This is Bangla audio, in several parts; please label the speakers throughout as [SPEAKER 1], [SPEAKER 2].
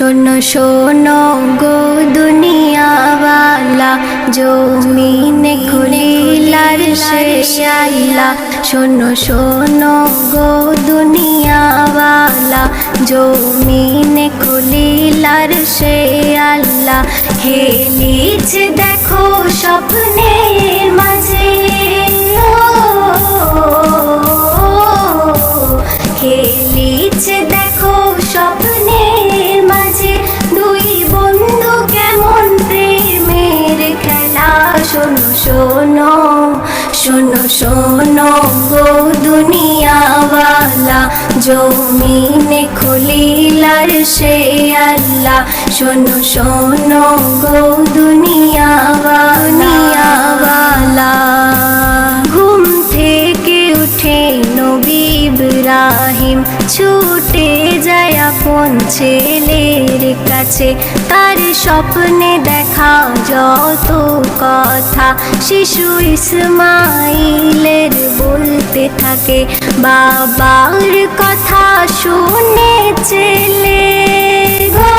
[SPEAKER 1] শোনো শোনো গো দুনিয়াওয়ালা, জমিনে খুলিলার শেষ আল্লাহ। শোনো শোনো গো দুনিয়াওয়ালা, জমিনে খুলিলার শেষ আল্লাহ। হেলিছে দেখো স্বপ্নের মাঝে, হেলিছে দেখো স্বপ্নের মাঝে, দুই বন্ধু কেমন প্রেমের খেলা। শোনো শোনো শোনো শোনো গো দুনিয়াওয়ালা, জমিনে খুলিলার শেষ আল্লাহ। শোনো শোনো গো দুনিয়াওয়ালা, ঘুম থেকে উঠে নবী ইব্রাহিম ছুটে যায় আপন ছেলের কাছে। তার স্বপ্নে দেখা যত কথা শিশু ইসমাইলের বলতে থাকে। বাবার কথা শুনে ছেলে গো,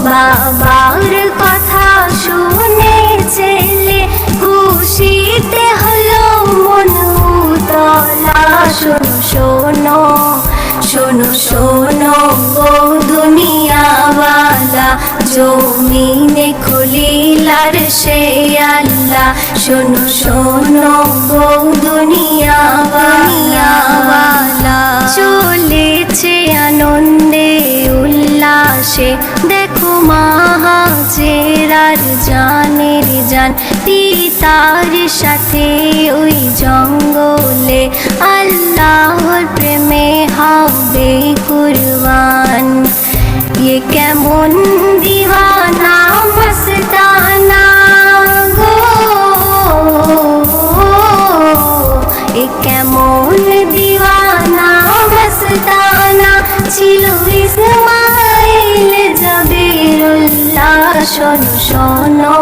[SPEAKER 1] বাবার কথা শুনে ছেলে খুশিতে হলো মন উতলা। শোনো শোনো শোনো শোনো গো দুনিয়াওয়ালা, জমিনে খুলিলার শেষ আল্লাহ। শোনো শোনো গো দুনিয়াওয়ালা, চলেছে আনন্দে উল্লাসে দেখো মা হাজেরার জানের জান। পিতার সাথে ওই জঙ্গলে আল্লাহর প্রেমে হবে কুরবান। ये কেমন দিওয়ানা মস্তানা গো, এ কেমন দিওয়ানা মস্তানা ছিল ইসমাইল জাবিরুল্লাহ। শোনো শোনো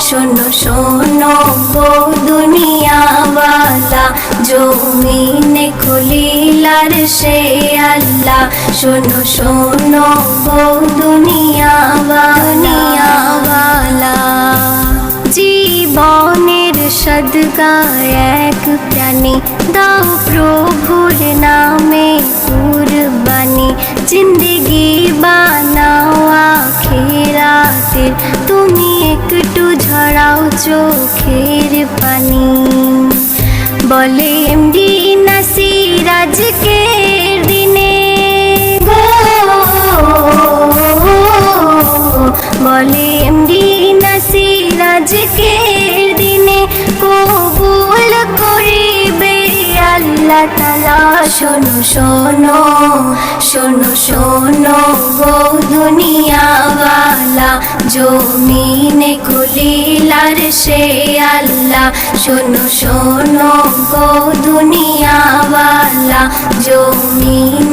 [SPEAKER 1] শোনো শোনো গো দুনিয়াওয়ালা, জমিনে খুলিলার শেষ আল্লাহ। শোনো শোনো গো দুনিয়াওয়ালা, জীবনের সদকা এক প্রাণী দাও প্রভুর নামে কুরবানি। জিন্দেগি বানাও আখিরাতের, তুমি একটু ঝরাও চোখের পানি। বলে এমডি নাসির আজকের দিনে গো, বলে এমডি নাসির আজকের দিনে কবুল করিবে আল্লাহ তাআলা। শোনো শোনো শোনো শোনো গো দুনিয়াওয়ালা, জমিনে খুলিলার শেষ আল্লাহ। শোনো শোনো গো দুনিয়াওয়ালা, জমিনে